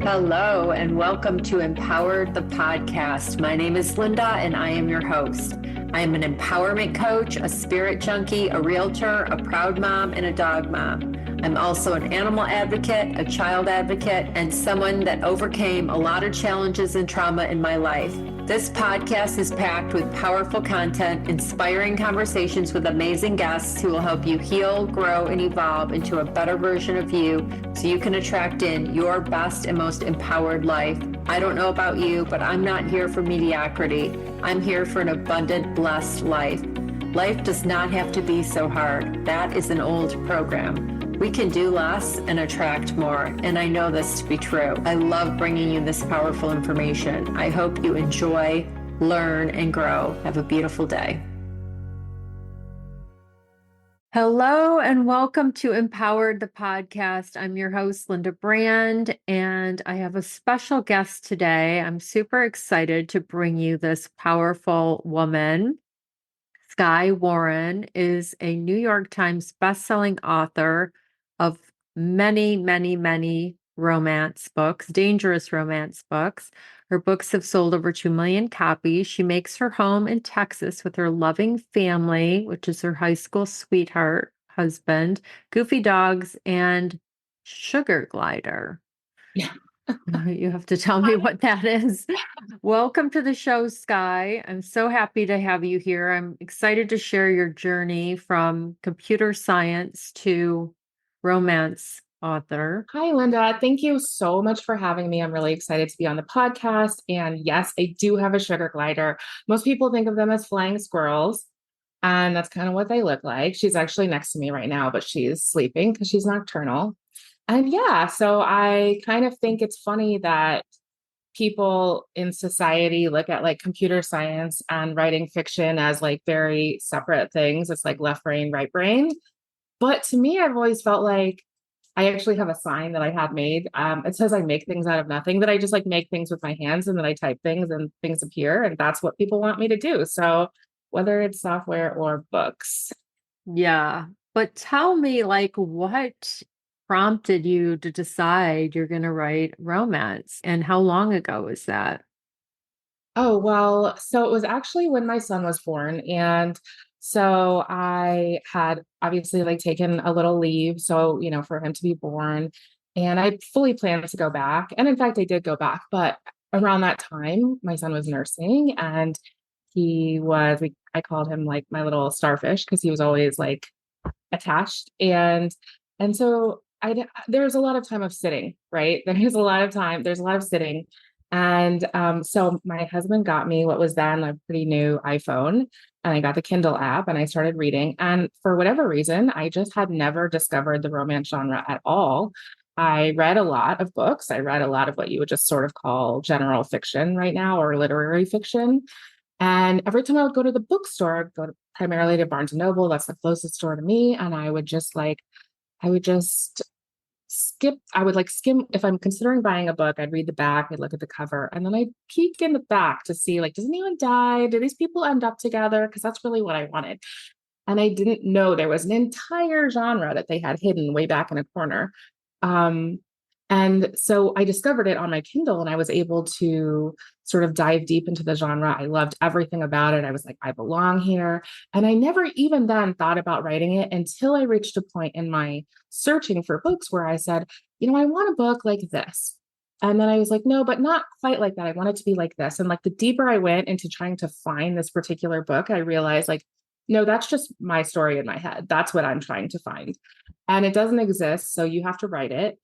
Hello, and welcome to Empowered the Podcast. My name is Linda, and I am your host. I am an empowerment coach, a spirit junkie, a realtor, a proud mom, and a dog mom. I'm also an animal advocate, a child advocate, and someone that overcame a lot of challenges and trauma in my life. This podcast is packed with powerful content, inspiring conversations with amazing guests who will help you heal, grow, and evolve into a better version of you so you can attract in your best and most empowered life. I don't know about you, but I'm not here for mediocrity. I'm here for an abundant, blessed life. Life does not have to be so hard. That is an old program. We can do less and attract more, and I know this to be true. I love bringing you this powerful information. I hope you enjoy, learn, and grow. Have a beautiful day. Hello, and welcome to Empowered the Podcast. I'm your host, Linda Brand, and I have a special guest today. I'm super excited to bring you this powerful woman. Skye Warren is a New York Times bestselling author of many, many, many romance books, dangerous romance books. Her books have sold over 2 million copies. She makes her home in Texas with her loving family, which is her high school sweetheart husband, goofy dogs, and sugar glider. Yeah. You have to tell me what that is. Welcome to the show, Skye. I'm so happy to have you here. I'm excited to share your journey from computer science to romance author. Hi, Linda. Thank you so much for having me. I'm really excited to be on the podcast. And yes, I do have a sugar glider. Most people think of them as flying squirrels, and that's kind of what they look like. She's actually next to me right now, but she's sleeping because she's nocturnal. And yeah, so I kind of think it's funny that people in society look at like computer science and writing fiction as like very separate things. It's like left brain, right brain. But to me, I've always felt like I actually have a sign that I had made. It says I make things out of nothing, that I just like make things with my hands and then I type things and things appear. And that's what people want me to do. So whether it's software or books. Yeah. But tell me, like, what prompted you to decide you're going to write romance, and how long ago was that? Oh, well, so it was actually when my son was born. And so I had obviously like taken a little leave. So, for him to be born. And I fully planned to go back. And in fact, I did go back. But around that time, my son was nursing and I called him like my little starfish because he was always like attached. And so there's a lot of time of sitting, right? There's a lot of sitting. And so my husband got me what was then a pretty new iPhone, and I got the Kindle app and I started reading. And for whatever reason, I just had never discovered the romance genre at all. I read a lot of books. I read a lot of what you would just sort of call general fiction right now, or literary fiction. And every time I would go to the bookstore, I'd go primarily to Barnes and Noble. That's the closest store to me. And I would just I would like skim. If I'm considering buying a book, I'd read the back, I'd look at the cover, and then I'd peek in the back to see, like, does anyone die? Do these people end up together? Because that's really what I wanted. And I didn't know there was an entire genre that they had hidden way back in a corner. Um, and so I discovered it on my Kindle, and I was able to sort of dive deep into the genre. I loved everything about it. I was like, I belong here. And I never even then thought about writing it until I reached a point in my searching for books where I said, I want a book like this. And then I was like, no, but not quite like that. I want it to be like this. And like the deeper I went into trying to find this particular book, I realized like, no, that's just my story in my head. That's what I'm trying to find. And it doesn't exist. So you have to write it.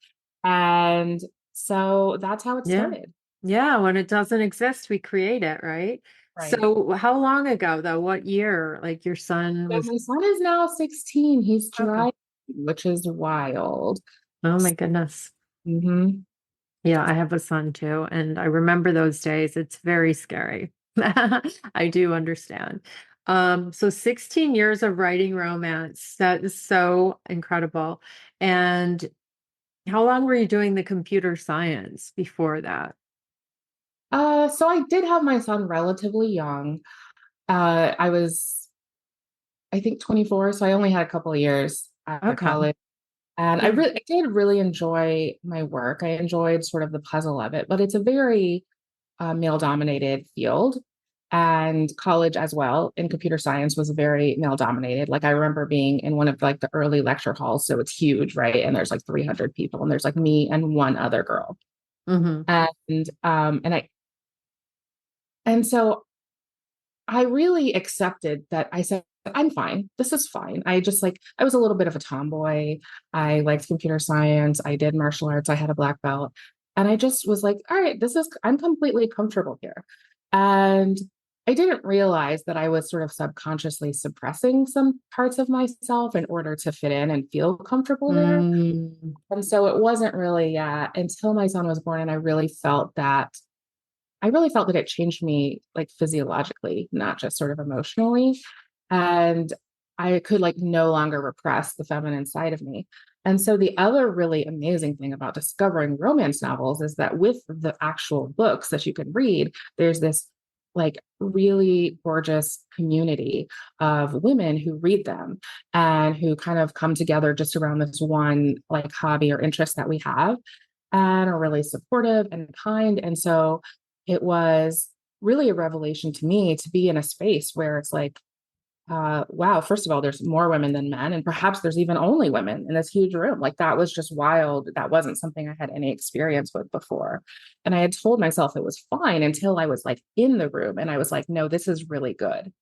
And so that's how it started. Yeah, when it doesn't exist, we create it, right? Right. So how long ago, though? What year? Like your son So was, my son is now 16. He's okay. driving, which is wild. Oh my goodness. Mm-hmm. Yeah, I have a son too, and I remember those days. It's very scary. I do understand. So 16 years of writing romance. That is so incredible. And how long were you doing the computer science before that? So I did have my son relatively young. I was, I think, 24, so I only had a couple of years at Okay. college. And Yeah. I did really enjoy my work. I enjoyed sort of the puzzle of it, but it's a very male dominated field. And college as well in computer science was very male dominated. Like I remember being in one of like the early lecture halls. So it's huge, right? And there's like 300 people and there's like me and one other girl. Mm-hmm. And so I really accepted that. I said, I'm fine. This is fine. I just like, I was a little bit of a tomboy. I liked computer science. I did martial arts. I had a black belt. And I just was like, all right, I'm completely comfortable here. And I didn't realize that I was sort of subconsciously suppressing some parts of myself in order to fit in and feel comfortable there. Mm. And so it wasn't really until my son was born and I really felt that it changed me like physiologically, not just sort of emotionally. And I could like no longer repress the feminine side of me. And so the other really amazing thing about discovering romance novels is that with the actual books that you can read, there's this like really gorgeous community of women who read them and who kind of come together just around this one like hobby or interest that we have and are really supportive and kind. And so it was really a revelation to me to be in a space where it's like, wow, first of all, there's more women than men, and perhaps there's even only women in this huge room. Like that was just wild. That wasn't something I had any experience with before. And I had told myself it was fine until I was like in the room and I was like, no, this is really good.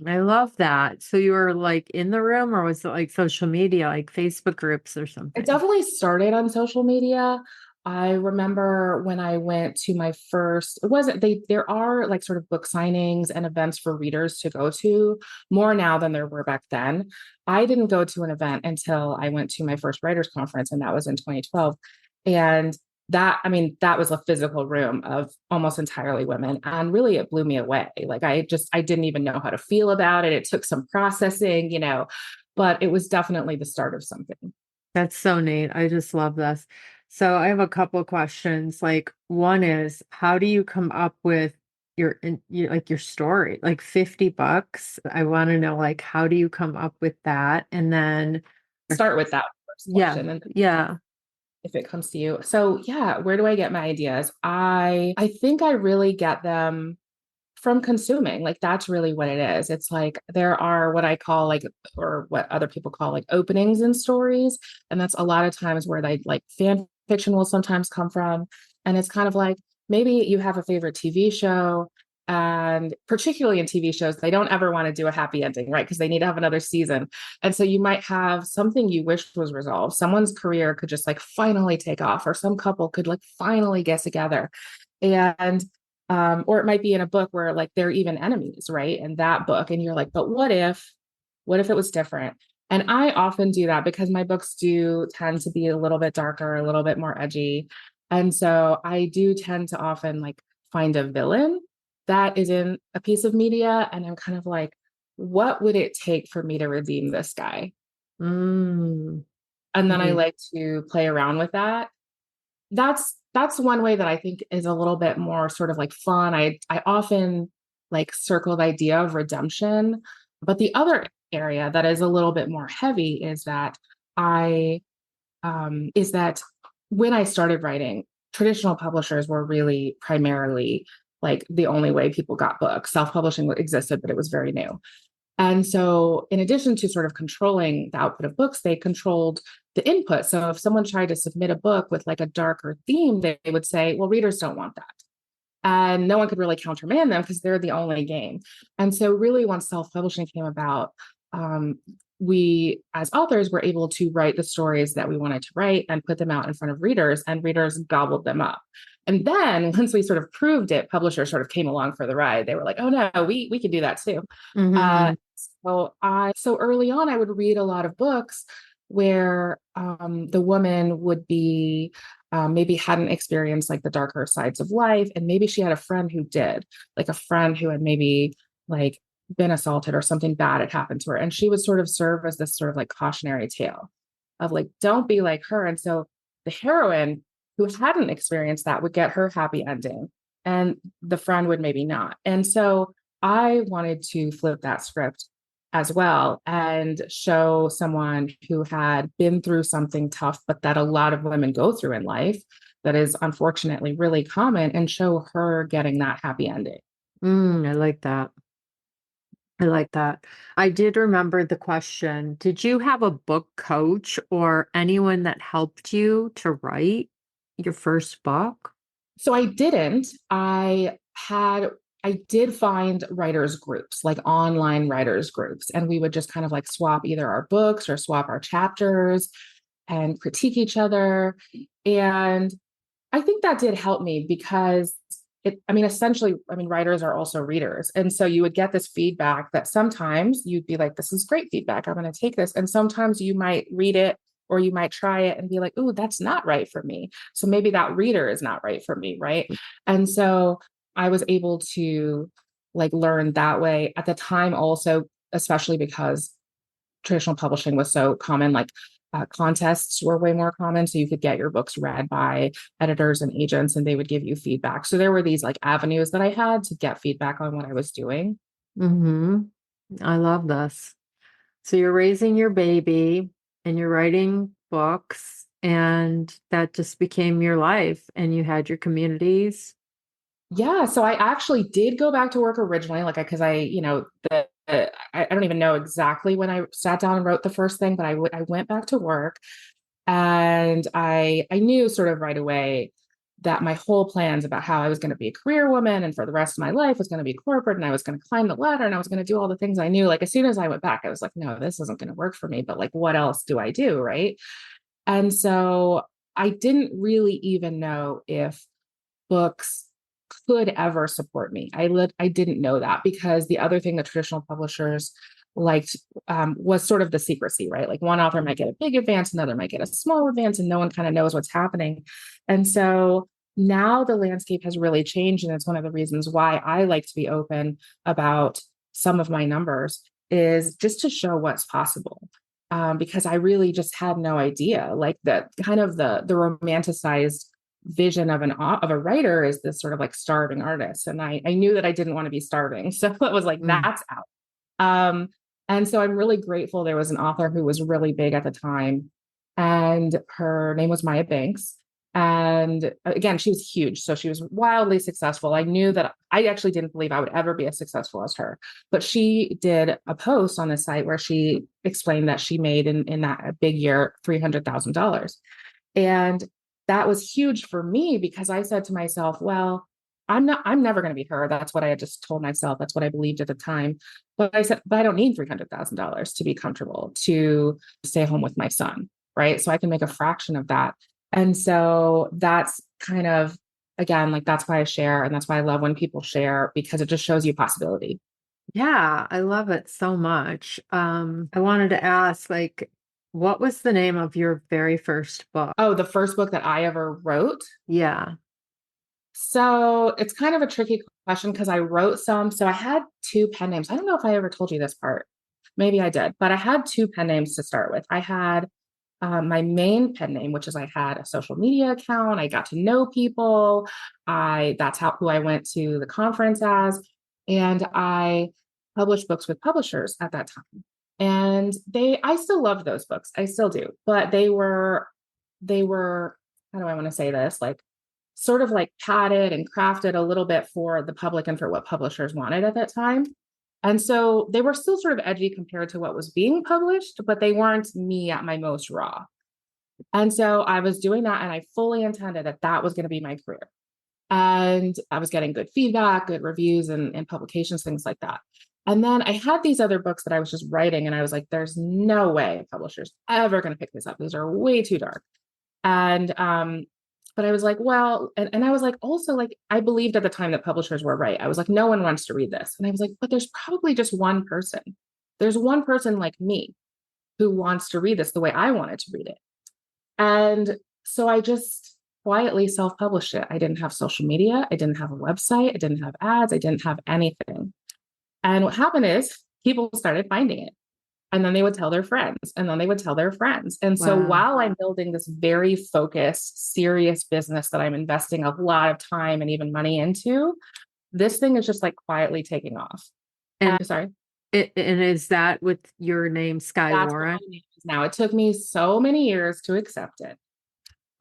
I love that. So you were like in the room, or was it like social media, like Facebook groups or It something? definitely started on social media. I remember when I went to my first, it wasn't they there are like sort of book signings and events for readers to go to more now than there were back then. I didn't go to an event until I went to my first writers conference, and that was in 2012. And that was a physical room of almost entirely women. And really it blew me away. Like I didn't even know how to feel about it. It took some processing, but it was definitely the start of something. That's so neat. I just love this. So I have a couple questions. Like one is, how do you come up with like your story? Like 50 bucks. I want to know like how do you come up with that? And then Start with that first yeah, question and yeah. if it comes to you. So yeah, where do I get my ideas? I think I really get them from consuming. Like that's really what it is. It's like there are what I call like or what other people call like openings in stories. And that's a lot of times where they like fan fiction will sometimes come from. And it's kind of like maybe you have a favorite TV show. And particularly in TV shows, they don't ever want to do a happy ending, right? Because they need to have another season. And so you might have something you wish was resolved. Someone's career could just like finally take off, or some couple could like finally get together. And or it might be in a book where like they're even enemies, right? In that book. And you're like, but what if it was different? And I often do that because my books do tend to be a little bit darker, a little bit more edgy. And so I do tend to often like find a villain that is in a piece of media. And I'm kind of like, what would it take for me to redeem this guy? Mm, And then I neat. like to play around with that. That's one way that I think is a little bit more sort of like fun. I often like circle the idea of redemption, but the other area that is a little bit more heavy I is that when I started writing, traditional publishers were really primarily like the only way people got books. Self-publishing existed, but it was very new. And so, in addition to sort of controlling the output of books, they controlled the input. So, if someone tried to submit a book with like a darker theme, they would say, well, readers don't want that. And no one could really countermand them because they're the only game. And so, really, once self publishing came about, um, we as authors were able to write the stories that we wanted to write and put them out in front of readers, and readers gobbled them up. And then once we sort of proved it, publishers sort of came along for the ride. They were like, oh no, we can do that too. Uh, Mm-hmm. so early on, I would read a lot of books where the woman would be maybe hadn't experienced like the darker sides of life, and maybe she had a friend who did, like a friend who had maybe like been assaulted or something bad had happened to her, and she would sort of serve as this sort of like cautionary tale of like, don't be like her. And so the heroine who hadn't experienced that would get her happy ending, and the friend would maybe not. And so I wanted to flip that script as well and show someone who had been through something tough, but that a lot of women go through in life that is unfortunately really common, and show her getting that happy ending. I like that. I like that. I did remember the question. Did you have a book coach or anyone that helped you to write your first book? So I didn't. I did find writers groups, like online writers groups, and we would just kind of like swap either our books or swap our chapters and critique each other. And I think that did help me because essentially, writers are also readers. And so you would get this feedback that sometimes you'd be like, this is great feedback. I'm going to take this. And sometimes you might read it or you might try it and be like, oh, that's not right for me. So maybe that reader is not right for me. Right. And so I was able to like learn that way at the time also, especially because traditional publishing was so common, like contests were way more common. So you could get your books read by editors and agents and they would give you feedback. So there were these like avenues that I had to get feedback on what I was doing. Mm-hmm. I love this. So you're raising your baby and you're writing books, and that just became your life, and you had your communities. Yeah, so I actually did go back to work originally, like because I don't even know exactly when I sat down and wrote the first thing, but I went back to work, and I knew sort of right away that my whole plans about how I was going to be a career woman and for the rest of my life was going to be corporate, and I was going to climb the ladder and I was going to do all the things I knew. Like as soon as I went back, I was like, no, this isn't going to work for me. But like, what else do I do, right? And so I didn't really even know if books could ever support me. I didn't know that because the other thing that traditional publishers liked was sort of the secrecy, right? Like one author might get a big advance, another might get a small advance, and no one kind of knows what's happening. And so now the landscape has really changed, and it's one of the reasons why I like to be open about some of my numbers is just to show what's possible. Because I really just had no idea, like the kind of the romanticized vision of a writer is this sort of like starving artist. And I knew that I didn't want to be starving. So it was like, Mm. that's out. And so I'm really grateful. There was an author who was really big at the time, and her name was Maya Banks. And again, she was huge. So she was wildly successful. I knew that I actually didn't believe I would ever be as successful as her. But she did a post on the site where she explained that she made in that big year $300,000. And that was huge for me because I said to myself, well, I'm never going to be her. That's what I had just told myself. That's what I believed at the time. But I said, but I don't need $300,000 to be comfortable to stay home with my son. Right. So I can make a fraction of that. And so that's kind of, again, like that's why I share. And that's why I love when people share because it just shows you possibility. Yeah, I love it so much. I wanted to ask, like, what was the name of your very first book? Oh, the first book that I ever wrote. Yeah. So it's kind of a tricky question because I wrote some. So I had two pen names. I don't know if I ever told you this part. Maybe I did, but I had two pen names to start with. I had my main pen name, which is I had a social media account. I got to know people. That's who I went to the conference as, and I published books with publishers at that time. And I still loved those books. I still do, but they were, how do I want to say this? Like sort of like padded and crafted a little bit for the public and for what publishers wanted at that time. And so they were still sort of edgy compared to what was being published, but they weren't me at my most raw. And so I was doing that and I fully intended that that was going to be my career. And I was getting good feedback, good reviews and publications, things like that. And then I had these other books that I was just writing and I was like, there's no way a publisher's ever going to pick this up. These are way too dark. And but I was like, well, and I was like, also like, I believed at the time that publishers were right. I was like, no one wants to read this. And I was like, but there's probably just one person. There's one person like me who wants to read this the way I wanted to read it. And so I just quietly self-published it. I didn't have social media. I didn't have a website. I didn't have ads. I didn't have anything. And what happened is people started finding it. And then they would tell their friends, and then they would tell their friends. And so Wow. while I'm building this very focused, serious business that I'm investing a lot of time and even money into, this thing is just like quietly taking off. And Sorry. And is that with your name, Skye That's what my Warren? name is now. It took me so many years to accept it.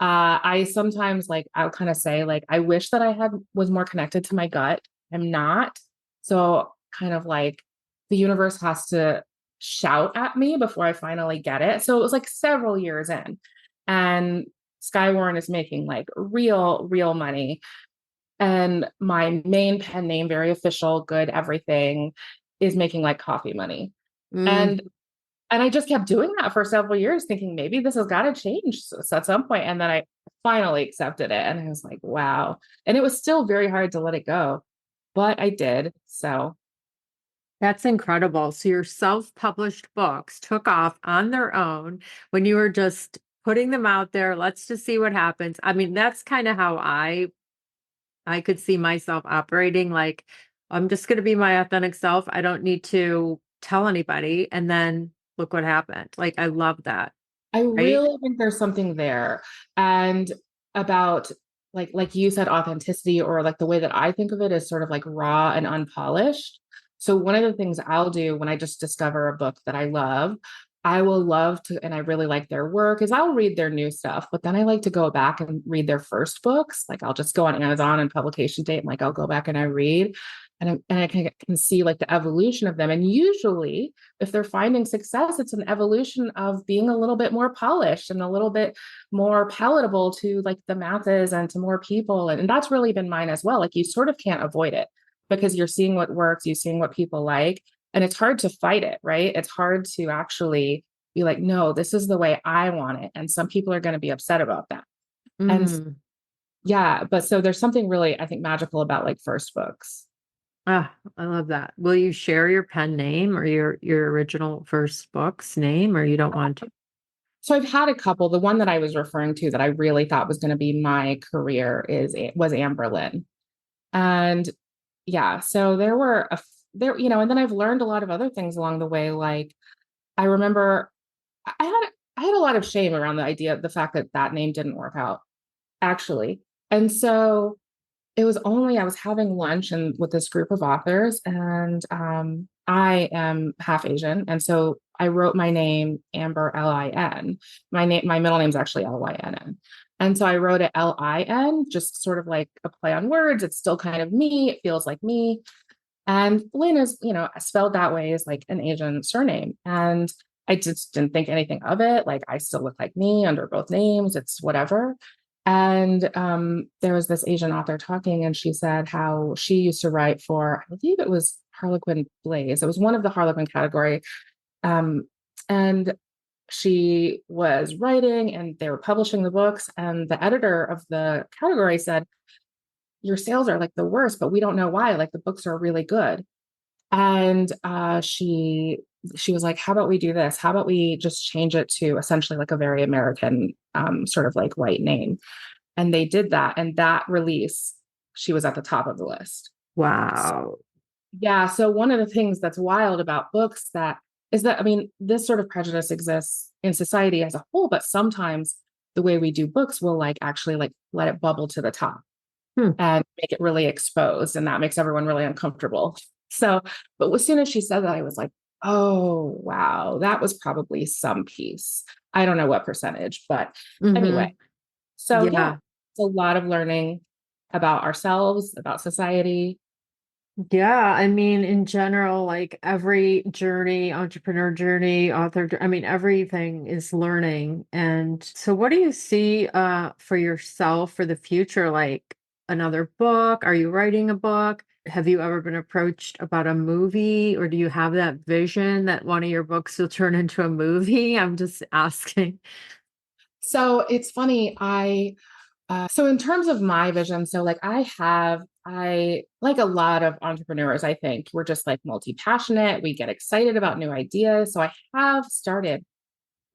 I sometimes like I'll kind of say like I wish that I had was more connected to my gut. I'm not. So kind of like the universe has to shout at me before I finally get it. So it was like several years in. And Skye Warren is making like real money. And my main pen name, very official, good, everything, is making like coffee money. Mm, And I just kept doing that for several years, thinking maybe this has got to change at some point. And then I finally accepted it. And I was like, wow. And it was still very hard to let it go, but I did. So that's incredible. So your self-published books took off on their own when you were just putting them out there. Let's just see what happens. I mean, that's kind of how I could see myself operating. Like, I'm just going to be my authentic self. I don't need to tell anybody. And then look what happened. Like, I love that. I Right? really think there's something there. And about like you said, authenticity, or like the way that I think of it is sort of like raw and unpolished. So one of the things I'll do when I just discover a book that I love, I will love to, and I really like their work, is I'll read their new stuff, but then I like to go back and read their first books. Like I'll just go on Amazon and publication date, and like I'll go back and I read, and I can see like the evolution of them. And usually if they're finding success, it's an evolution of being a little bit more polished and a little bit more palatable to like the masses and to more people. And that's really been mine as well. Like you sort of can't avoid it because you're seeing what works, you're seeing what people like, and it's hard to fight it, right? It's hard to actually be like, no, this is the way I want it. And some people are going to be upset about that. And Mm. yeah, but so there's something really, I think, magical about like first books. Ah, I love that. Will you share your pen name or your original first book's name, or you don't want to? So I've had a couple. The one that I was referring to that I really thought was going to be my career was Amberlyn. And yeah, so there were there, and then I've learned a lot of other things along the way. Like I remember I had I had a lot of shame around the idea, the fact that that name didn't work out actually. And so it was only I was having lunch and with this group of authors, and I am half Asian, and so I wrote my name Amber Lin. My middle name's actually Lynn, and so I wrote it Lin, just sort of like a play on words. It's still kind of me. It feels like me, and Lynn is spelled that way is like an Asian surname, and I just didn't think anything of it. Like I still look like me under both names. It's whatever. And there was this Asian author talking, and she said how she used to write for, I believe it was Harlequin Blaze. It was one of the Harlequin category. Um, and she was writing, and they were publishing the books. And the editor of the category said, your sales are like the worst, but we don't know why. Like the books are really good. And she was like, how about we do this? How about we just change it to essentially like a very American sort of like white name? And they did that. And that release, she was at the top of the list. So, Wow. yeah. So one of the things that's wild about books that is that, I mean, this sort of prejudice exists in society as a whole, but sometimes the way we do books will like actually like let it bubble to the top Hmm. and make it really exposed. And that makes everyone really uncomfortable. So, but as soon as she said that, I was like, oh, wow, that was probably some piece. I don't know what percentage, but Hmm. anyway. So, yeah, Yeah. it's a lot of learning about ourselves, about society. Yeah, I mean, in general, like every journey, entrepreneur journey, I mean, everything is learning. And so what do you see for yourself for the future? Like another book? Are you writing a book? Have you ever been approached about a movie, or do you have that vision that one of your books will turn into a movie? I'm just asking. So it's funny. So in terms of my vision, so like I like a lot of entrepreneurs, I think we're just like multi-passionate. We get excited about new ideas. So I have started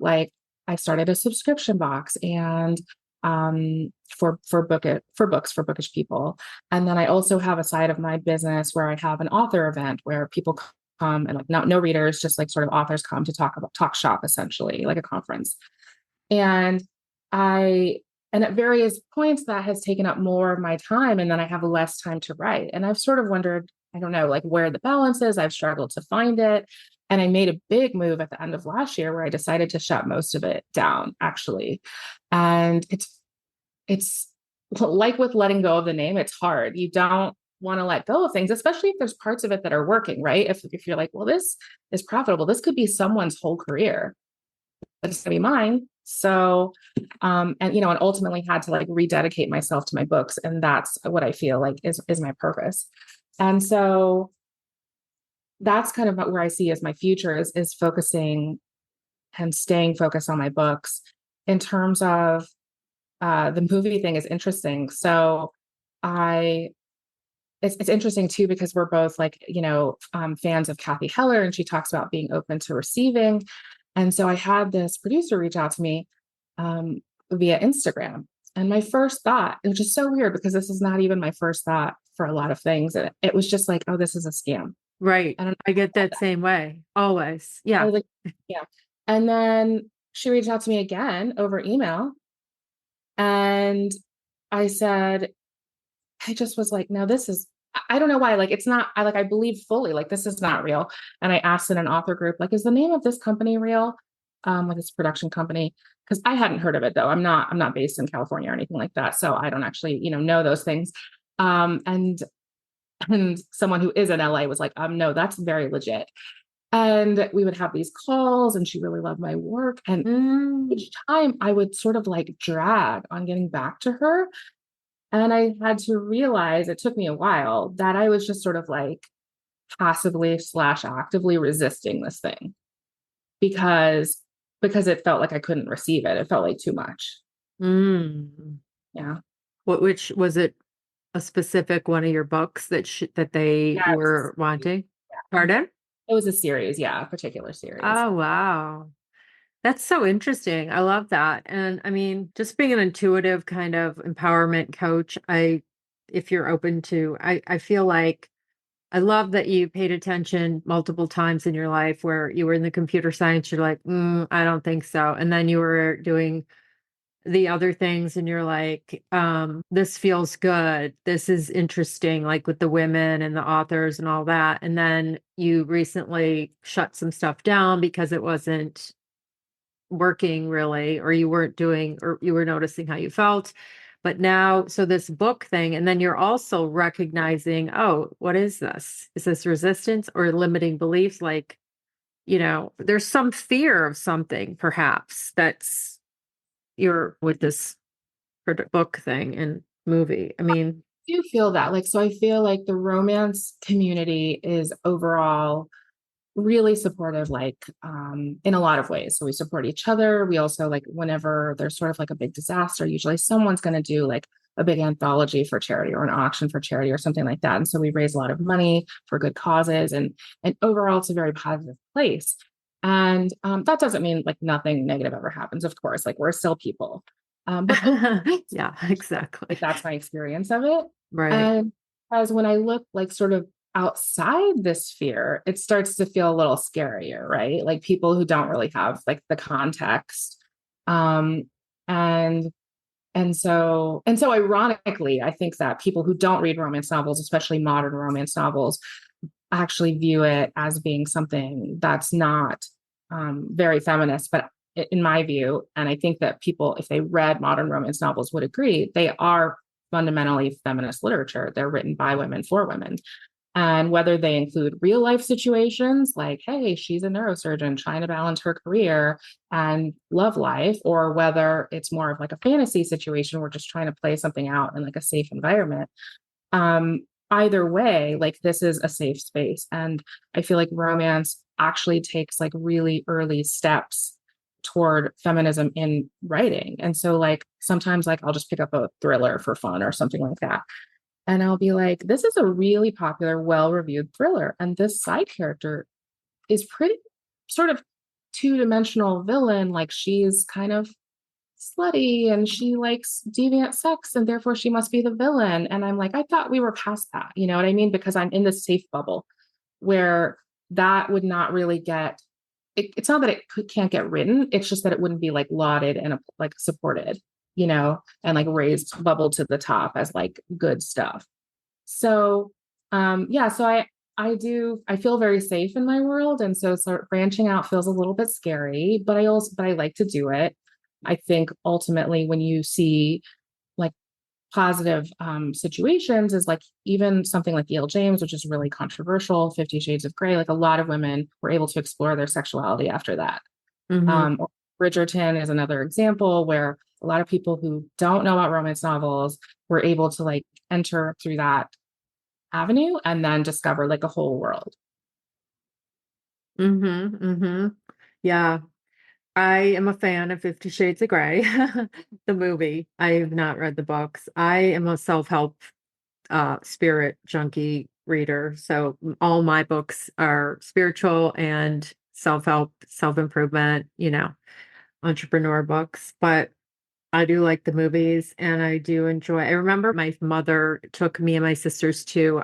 like I started a subscription box and for books for bookish people. And then I also have a side of my business where I have an author event where people come and like no readers, just like sort of authors come to talk shop essentially, like a conference. And I, and at various points that has taken up more of my time, and then I have less time to write. And I've sort of wondered, I don't know, like where the balance is. I've struggled to find it. And I made a big move at the end of last year where I decided to shut most of it down, actually. And it's like with letting go of the name, it's hard. You don't want to let go of things, especially if there's parts of it that are working, right? If you're like, well, this is profitable, this could be someone's whole career, but it's gonna be mine. So, and and ultimately had to like rededicate myself to my books, and that's what I feel like is my purpose. And so that's kind of where I see as my future is focusing and staying focused on my books. In terms of the movie thing is interesting. So I it's interesting too because we're both like fans of Kathy Heller, and she talks about being open to receiving. And so I had this producer reach out to me via Instagram, and my first thought, which is so weird because this is not even my first thought for a lot of things, and it was just like, oh, this is a scam. Right. And I get that same way always. I Yeah. was like, yeah. And then she reached out to me again over email, and I said, I just was like, no, this is, I don't know why. Like, it's not, I believe fully, like, this is not real. And I asked in an author group, like, is the name of this company real? Like this production company. Cause I hadn't heard of it though. I'm not based in California or anything like that. So I don't actually, know those things. And someone who is in LA was like, no, that's very legit. And we would have these calls, and she really loved my work. And each time I would sort of like drag on getting back to her. And I had to realize, it took me a while, that I was just sort of like passively slash actively resisting this thing because it felt like I couldn't receive it. It felt like too much. Mm. Yeah. Which was it, a specific one of your books that they Yeah. were wanting? Yeah. Pardon? It was a series. Yeah. A particular series. Oh, wow. That's so interesting. I love that. And I mean, just being an intuitive kind of empowerment coach, if you're open to, I feel like I love that you paid attention multiple times in your life where you were in the computer science, you're like, I don't think so. And then you were doing the other things and you're like, this feels good. This is interesting, like with the women and the authors and all that. And then you recently shut some stuff down because it wasn't working really, or you weren't doing, or you were noticing how you felt. But now, so this book thing, and then you're also recognizing, oh, what is this? Is this resistance or limiting beliefs? Like, there's some fear of something perhaps that's you're with this book thing and movie. I mean, I do feel that. Like, so I feel like the romance community is overall really supportive, like in a lot of ways. So we support each other. We also, like, whenever there's sort of like a big disaster, usually someone's going to do like a big anthology for charity or an auction for charity or something like that. And so we raise a lot of money for good causes, and overall it's a very positive place. And that doesn't mean like nothing negative ever happens, of course. Like, we're still people. But yeah, exactly. like, that's my experience of it. Right. And as when I look like sort of outside this fear, it starts to feel a little scarier, right? Like people who don't really have like the context. Um, and and so ironically, I think that people who don't read romance novels, especially modern romance novels, actually view it as being something that's not very feminist. But in my view, and I think that people, if they read modern romance novels, would agree, they are fundamentally feminist literature. They're written by women for women. And whether they include real life situations like, hey, she's a neurosurgeon trying to balance her career and love life, or whether it's more of like a fantasy situation, we're just trying to play something out in like a safe environment. Either way, like, this is a safe space. And I feel like romance actually takes like really early steps toward feminism in writing. And so like sometimes like I'll just pick up a thriller for fun or something like that. And I'll be like, this is a really popular, well-reviewed thriller. And this side character is pretty sort of two-dimensional villain. Like, she's kind of slutty and she likes deviant sex, and therefore she must be the villain. And I'm like, I thought we were past that. You know what I mean? Because I'm in this safe bubble where that would not really get, it's not that can't get written. It's just that it wouldn't be like lauded and like supported, and like raised bubble to the top as like good stuff. So Yeah, so I feel very safe in my world. And so sort of branching out feels a little bit scary, but I like to do it. I think ultimately when you see like positive situations is like even something like Yale James, which is really controversial, 50 Shades of Grey, like a lot of women were able to explore their sexuality after that. Mm-hmm. Or Bridgerton is another example where a lot of people who don't know about romance novels were able to like enter through that avenue and then discover like a whole world. Mm-hmm. Mm-hmm. Yeah. I am a fan of 50 Shades of Grey, the movie. I have not read the books. I am a self-help spirit junkie reader. So all my books are spiritual and self-help, self-improvement, entrepreneur books. But I do like the movies and I do enjoy. I remember my mother took me and my sisters to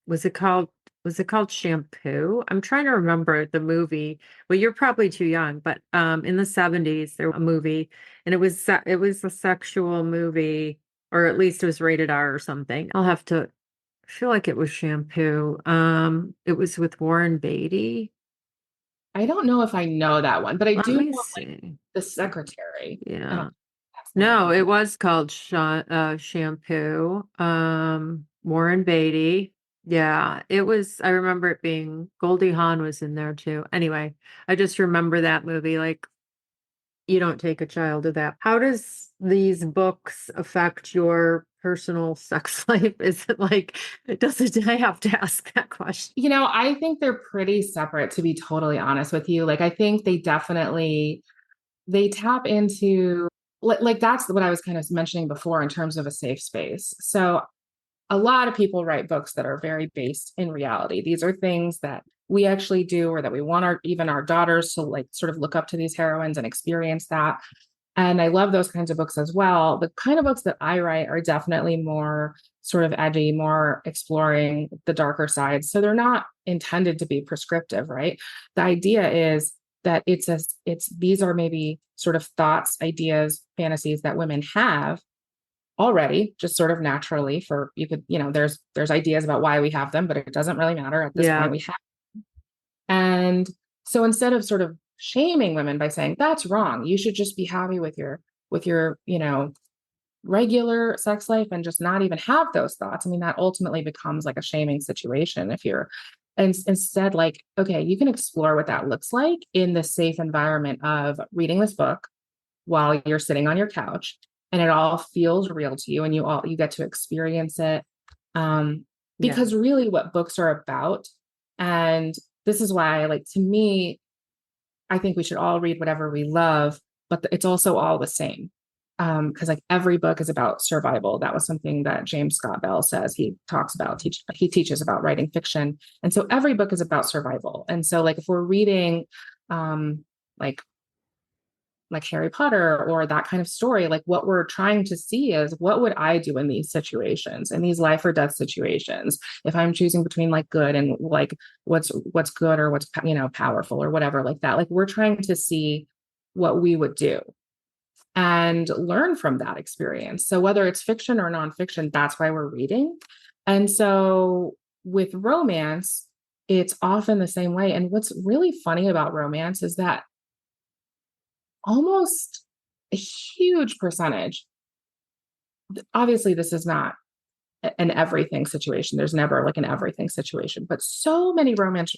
was it called was it called Shampoo? I'm trying to remember the movie. Well, you're probably too young, but in the 70s there was a movie and it was a sexual movie, or at least it was rated R or something. I'll have to I feel like it was Shampoo. It was with Warren Beatty. I don't know if I know that one, but I Let do me know like see. the secretary. I don't Yeah. know if that's the No, movie. it was called Shampoo. Warren Beatty. Yeah, it was. I remember it being Goldie Hawn was in there too. Anyway, I just remember that movie. Like, you don't take a child to that. How does these books affect your personal sex life? Is it like, does it, I have to ask that question? I think they're pretty separate, to be totally honest with you. Like, I think they tap into like that's what I was kind of mentioning before in terms of a safe space. So a lot of people write books that are very based in reality. These are things that we actually do or that we want even our daughters to like sort of look up to these heroines and experience that. And I love those kinds of books as well. The kind of books that I write are definitely more sort of edgy, more exploring the darker sides. So they're not intended to be prescriptive, right? The idea is that it's these are maybe sort of thoughts, ideas, fantasies that women have already, just sort of naturally. For you could, there's ideas about why we have them, but it doesn't really matter at this Yeah, point. We have, and so instead of sort of shaming women by saying that's wrong, you should just be happy with your regular sex life and just not even have those thoughts. I mean, that ultimately becomes like a shaming situation if you're and instead like, okay, you can explore what that looks like in the safe environment of reading this book while you're sitting on your couch and it all feels real to you and you get to experience it. um yeah, because really what books are about, and this is why, like, to me, I think we should all read whatever we love, but it's also all the same. Because like every book is about survival. That was something that James Scott Bell says. He talks about he teaches about writing fiction, and so every book is about survival. And so like if we're reading, um, like Harry Potter or that kind of story, like what we're trying to see is what would I do in these situations, in these life or death situations, if I'm choosing between like good and like what's good or what's powerful or whatever like that. Like we're trying to see what we would do and learn from that experience. So whether it's fiction or nonfiction, that's why we're reading. And so with romance, it's often the same way. And what's really funny about romance is that almost a huge percentage, obviously this is not an everything situation, there's never like an everything situation, but so many romance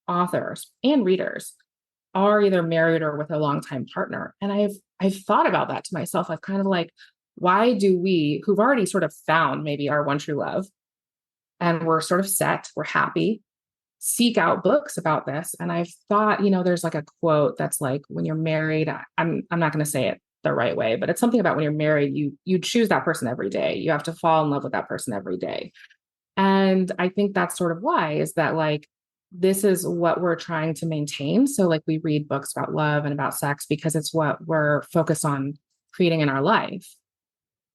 authors and readers are either married or with a longtime partner. And I've thought about that to myself. I've kind of like, why do we, who've already sort of found maybe our one true love and we're sort of set, we're happy, seek out books about this? And I've thought, there's like a quote that's like, when you're married, I'm not going to say it the right way, but it's something about when you're married, you choose that person every day. You have to fall in love with that person every day. And I think that's sort of why, is that like this is what we're trying to maintain. So like we read books about love and about sex because it's what we're focused on creating in our life,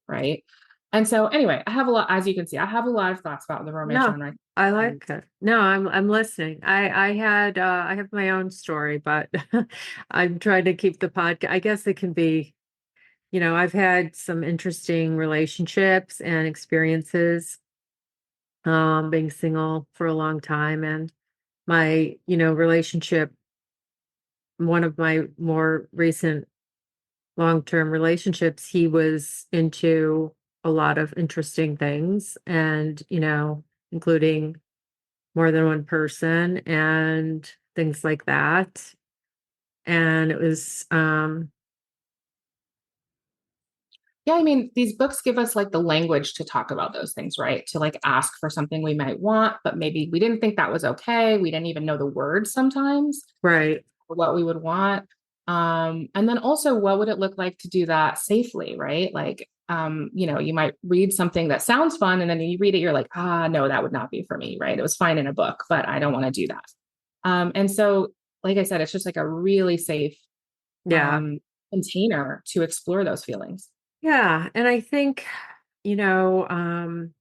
right? And so anyway, I have a lot, as you can see, I have a lot of thoughts about the romance no, genre. I like it. No, I'm listening. I have my own story, but I'm trying to keep the podcast. I guess it can be, I've had some interesting relationships and experiences being single for a long time. And my, relationship, one of my more recent long-term relationships, he was into a lot of interesting things and, including more than one person and things like that. And it was, Yeah, I mean, these books give us like the language to talk about those things, right? To like ask for something we might want, but maybe we didn't think that was okay. We didn't even know the words sometimes right. for what we would want. And then also, what would it look like to do that safely, right? Like, you might read something that sounds fun, and then you read it, you're like, no, that would not be for me, right? It was fine in a book, but I don't want to do that. And so, like I said, it's just like a really safe Yeah. container to explore those feelings. Yeah. And I think, you know, um,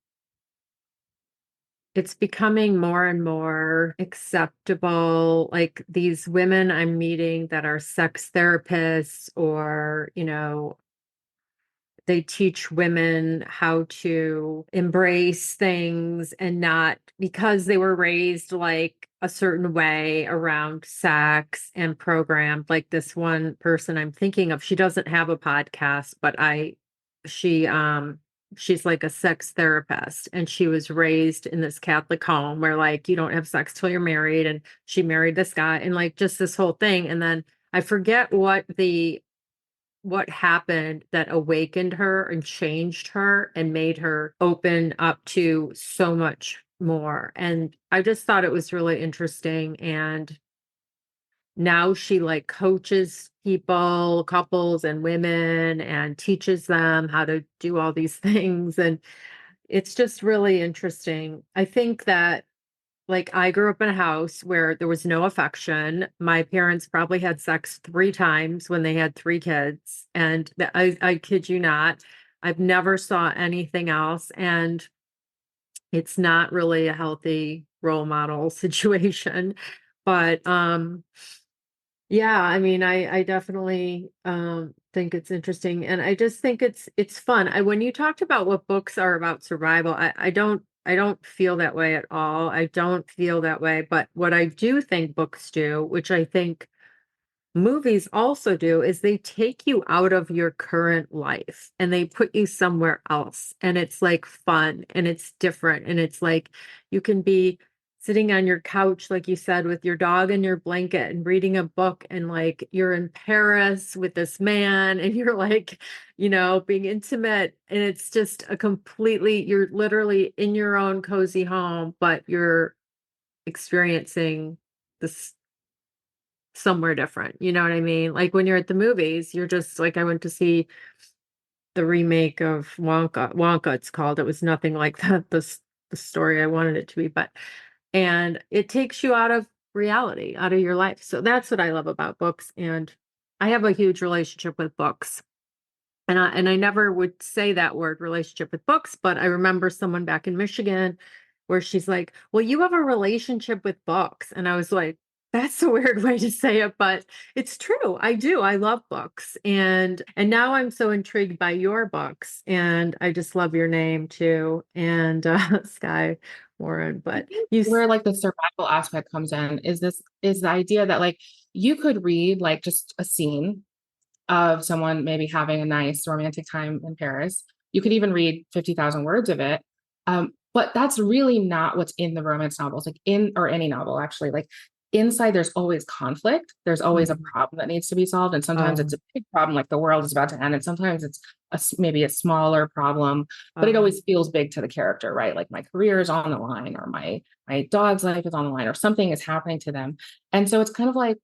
it's becoming more and more acceptable. Like these women I'm meeting that are sex therapists or, they teach women how to embrace things and not because they were raised like a certain way around sex and programmed. Like this one person I'm thinking of, she doesn't have a podcast, but she she's like a sex therapist and she was raised in this Catholic home where like you don't have sex till you're married, and she married this guy and like just this whole thing. And then I forget what happened that awakened her and changed her and made her open up to so much more. And I just thought it was really interesting. And now she like coaches people, couples and women, and teaches them how to do all these things. And it's just really interesting. I think that like I grew up in a house where there was no affection. My parents probably had sex 3 times when they had 3 kids. And I kid you not, I've never saw anything else. And it's not really a healthy role model situation. But yeah, I mean, I definitely think it's interesting, and I just think it's fun. When you talked about what books are about survival, I don't feel that way at all. I don't feel that way, but what I do think books do, which I think movies also do, is they take you out of your current life and they put you somewhere else. And it's like fun and it's different. And it's like you can be sitting on your couch, like you said, with your dog and your blanket and reading a book. And like you're in Paris with this man and you're like, being intimate. And it's just you're literally in your own cozy home, but you're experiencing this somewhere different. You know what I mean? Like when you're at the movies, you're just like, I went to see the remake of Wonka, it's called. It was nothing like the story I wanted it to be, and it takes you out of reality, out of your life. So that's what I love about books. And I have a huge relationship with books. And I never would say that word relationship with books, but I remember someone back in Michigan where she's like, "Well, you have a relationship with books." And I was like, that's a weird way to say it, but it's true. I do. I love books. And now I'm so intrigued by your books, and I just love your name too, and Skye Warren. But Where like the survival aspect comes in is the idea that like you could read like just a scene of someone maybe having a nice romantic time in Paris. You could even read 50,000 words of it. But that's really not what's in the romance novels, like or any novel, actually. Like inside, there's always conflict. There's always a Mhm. problem that needs to be solved. And sometimes it's Oh, a big problem, like the world is about to end. And sometimes it's maybe a smaller problem, but it oh, always feels big to the character, right? Like my career is on the line, or my dog's life is on the line, or something is happening to them. And so it's kind of like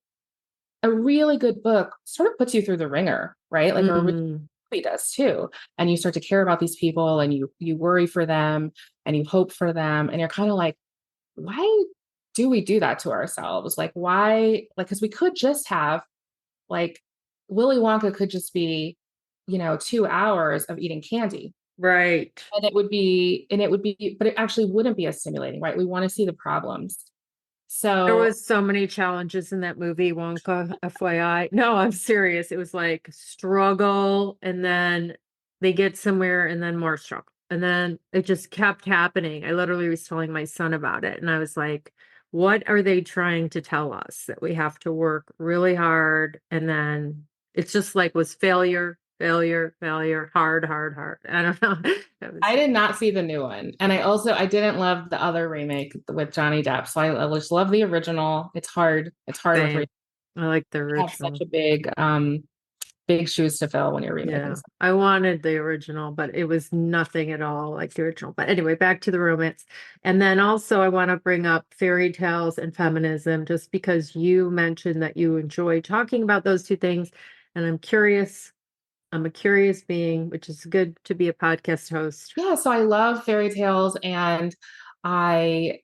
a really good book sort of puts you through the ringer, right? Like a really mm, does too. And you start to care about these people and you worry for them and you hope for them. And you're kind of like, why do we do that to ourselves? Like, why? Like, because we could just have like Willy Wonka could just be, 2 hours of eating candy. right. But it actually wouldn't be as stimulating, right? We want to see the problems. There So was so many challenges in that movie, Wonka, FYI. No, I'm serious. It was like struggle and then they get somewhere and then more struggle. And then it just kept happening. I literally was telling my son about it. And I was like, what are they trying to tell us? That we have to work really hard. And then it's just like was failure, failure, failure, hard, hard, hard. I don't know. That was I did not see the new one. And I didn't love the other remake with Johnny Depp. So I just love the original. It's hard. It's hard with same. I like the have such original. a big shoes to fill when you're remaking Yeah, something. I wanted the original, but it was nothing at all like the original. But anyway, back to the romance. And then also, I want to bring up fairy tales and feminism, just because you mentioned that you enjoy talking about those two things. And I'm curious. I'm a curious being, which is good to be a podcast host. Yeah, so I love fairy tales, and I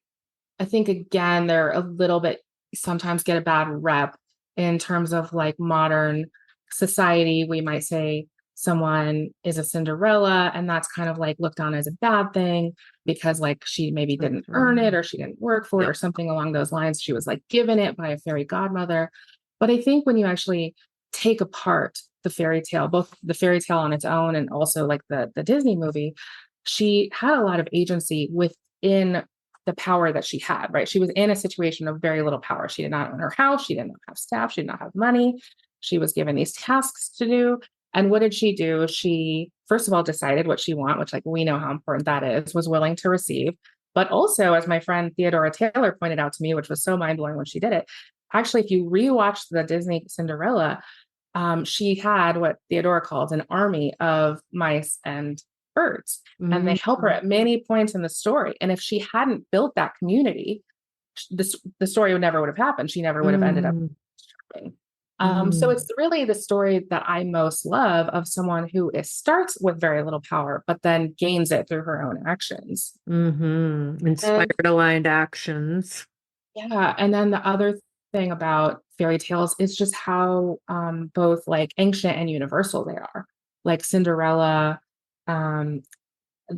I think again they're a little bit sometimes get a bad rep in terms of like modern society. We might say someone is a Cinderella, and that's kind of like looked on as a bad thing because like she maybe didn't earn it or she didn't work for it Yep. or something along those lines. She was like given it by a fairy godmother. But I think when you actually take apart the fairy tale, both the fairy tale on its own and also like the Disney movie, she had a lot of agency within the power that she had, right? She was in a situation of very little power. She did not own her house. She did not have staff. She did not have money. She was given these tasks to do. And what did she do? She, first of all, decided what she wanted, which, like, we know how important that is, was willing to receive. But also, as my friend Theodora Taylor pointed out to me, which was so mind blowing when she did it, actually, if you rewatch the Disney Cinderella, she had what Theodora called an army of mice and birds, and they help her Mhm. at many points in the story. And if she hadn't built that community, the story never would have happened. She never would have ended up. Mm, So mm, it's really the story that I most love of someone who starts with very little power, but then gains it through her own actions. And Inspired aligned actions. yeah, and then the other thing about fairy tales is just how both like ancient and universal they are. Like Cinderella, um,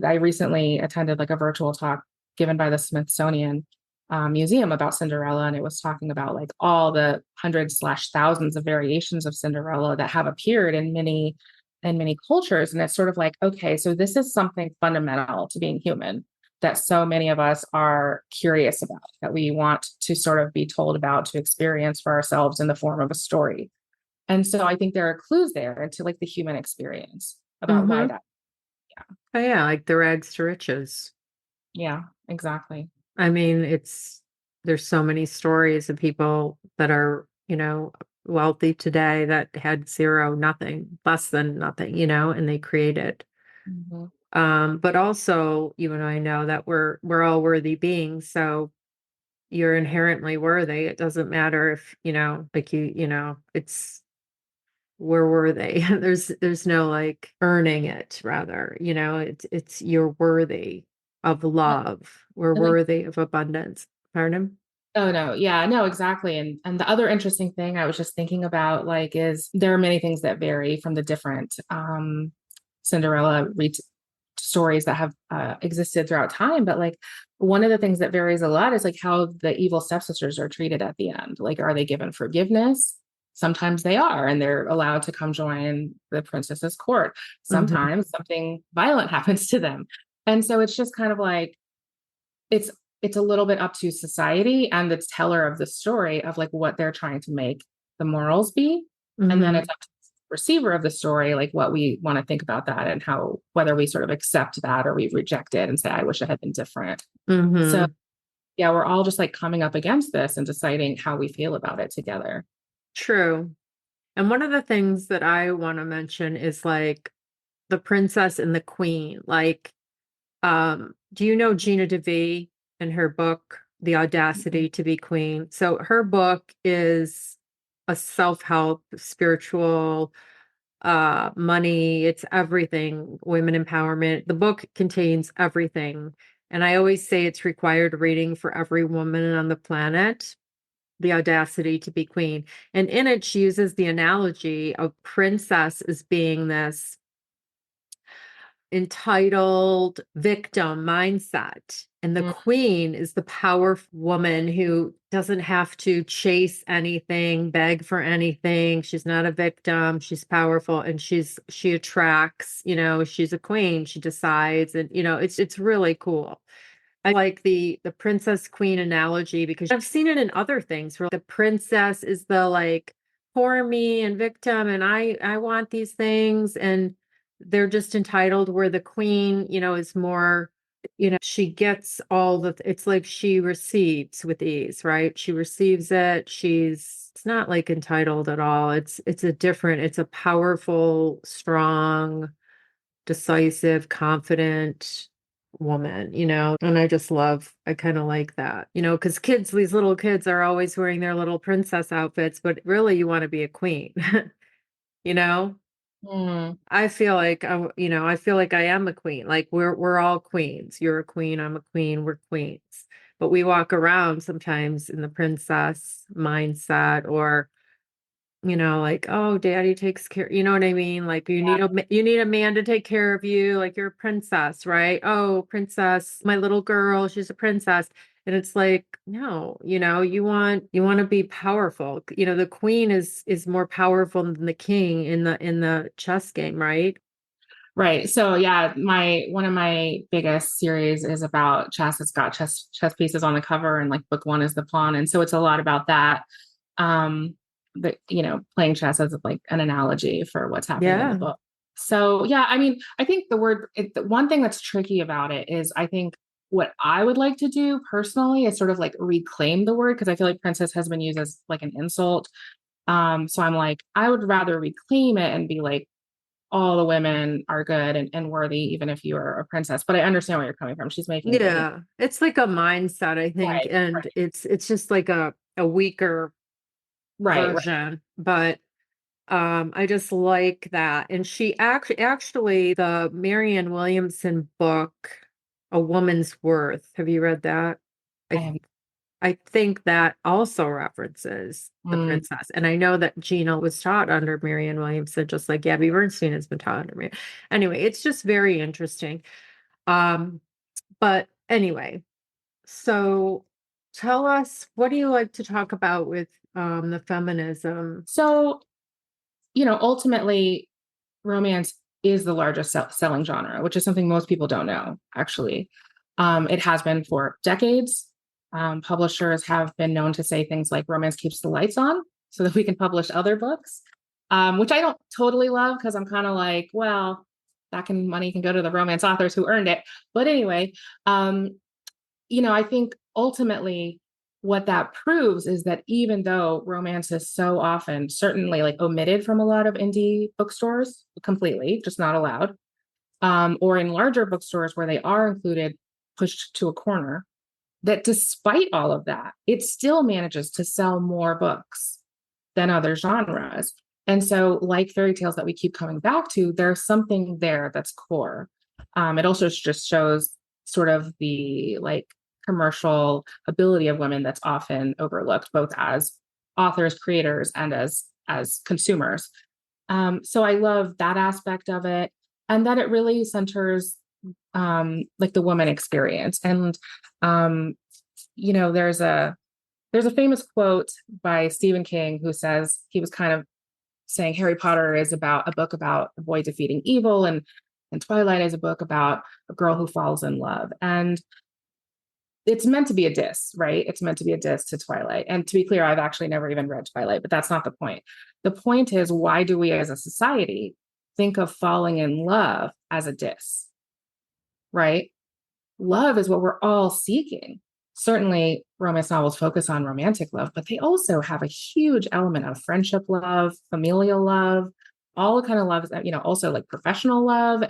I recently attended like a virtual talk given by the Smithsonian Museum about Cinderella, and it was talking about like all the hundreds slash thousands of variations of Cinderella that have appeared in many cultures. And it's sort of like, okay, so this is something fundamental to being human that so many of us are curious about, that we want to sort of be told about, to experience for ourselves in the form of a story. And so I think there are clues there into like the human experience about why Mm-hmm. that. Oh, yeah, like the rags to riches. Yeah, exactly. I mean, there's so many stories of people that are, wealthy today that had zero, nothing, less than nothing, and they created. Mhm. But also, you and I know that we're all worthy beings, so you're inherently worthy. It doesn't matter if, like it's we're worthy. There's no like earning it, rather, it's you're worthy of Well, love. We're and like, worthy of abundance. Pardon? oh no, yeah, no, exactly. And the other interesting thing I was just thinking about, like, is there are many things that vary from the different Cinderella stories that have existed throughout time. But like, one of the things that varies a lot is like how the evil stepsisters are treated at the end. Like, are they given forgiveness? Sometimes they are, and they're allowed to come join the princess's court. Hmm. Sometimes something violent happens to them. And so it's just kind of like, it's it's a little bit up to society and the teller of the story of like what they're trying to make the morals be. And then Hmm. it's up to the receiver of the story, like what we want to think about that and how, whether we sort of accept that or we reject it and say, I wish it had been different. So Hmm. yeah, we're all just like coming up against this and deciding how we feel about it together. True. And one of the things that I want to mention is like the princess and the queen. Like, do you know Gina DeVee and her book, The Audacity to Be Queen? So her book is a self-help, spiritual, money, it's everything, women empowerment. The book contains everything. And I always say it's required reading for every woman on the planet. The Audacity to Be Queen. And in it, she uses the analogy of princess as being this entitled victim mindset. And the Mm. queen is the powerful woman who doesn't have to chase anything, beg for anything. She's not a victim. She's powerful and she attracts, she's a queen. She decides and it's really cool. I like the princess queen analogy because I've seen it in other things where the princess is the like poor me and victim and I want these things and they're just entitled where the queen, is more, she gets it's like she receives with ease, right? She receives it. It's not like entitled at all. It's a powerful, strong, decisive, confident woman, and I kind of like that, because these little kids are always wearing their little princess outfits, but really you want to be a queen, you know? Mm. I feel like I am a queen. Like we're all queens. You're a queen, I'm a queen, we're queens. But we walk around sometimes in the princess mindset or like, oh, daddy takes care, you know what I mean? Like you need a man to take care of you, like you're a princess, right? Oh, princess, my little girl, she's a princess. And it's like, no, you want to be powerful. The queen is more powerful than the king in the chess game, right? Right. So yeah, one of my biggest series is about chess. It's got chess pieces on the cover, and like book one is the pawn, and so it's a lot about that. But playing chess as like an analogy for what's happening in the Yeah. book. So yeah, I mean, I think the one thing that's tricky about it is I think what I would like to do personally is sort of like reclaim the word because I feel like princess has been used as like an insult. So I'm like, I would rather reclaim it and be like all the women are good and worthy, even if you are a princess. But I understand where you're coming from. She's making it. Yeah. It's like a mindset, I think. Right, And it's just like a weaker right. version. But I just like that. And she actually the Marianne Williamson book, A Woman's Worth. Have you read that? I I am. I think that also references the Mm. princess. And I know that Gina was taught under Marianne Williamson, just like Gabby Bernstein has been taught under me. Anyway, it's just very interesting. Um, but anyway, so tell us, what do you like to talk about with the feminism? So, ultimately, romance is the largest selling genre, which is something most people don't know, actually. It has been for decades. Publishers have been known to say things like romance keeps the lights on so that we can publish other books, which I don't totally love because I'm kind of like, well, money can go to the romance authors who earned it. But anyway, um, I think ultimately what that proves is that even though romance is so often certainly like omitted from a lot of indie bookstores completely, just not allowed, or in larger bookstores where they are included, pushed to a corner, that despite all of that, it still manages to sell more books than other genres. And so, like fairy tales that we keep coming back to, there's something there that's core. It also just shows sort of the like commercial ability of women that's often overlooked, both as authors, creators, and as consumers. So I love that aspect of it, and that it really centers like the woman experience. And um, there's a famous quote by Stephen King who says he was kind of saying Harry Potter is about a book about a boy defeating evil, and Twilight is a book about a girl who falls in love. And it's meant to be a diss, right? It's meant to be a diss to Twilight. And to be clear, I've actually never even read Twilight, but that's not the point. The point is, why do we as a society think of falling in love as a diss, right? Love is what we're all seeking. Certainly, romance novels focus on romantic love, but they also have a huge element of friendship love, familial love, all the kind of love, also like professional love.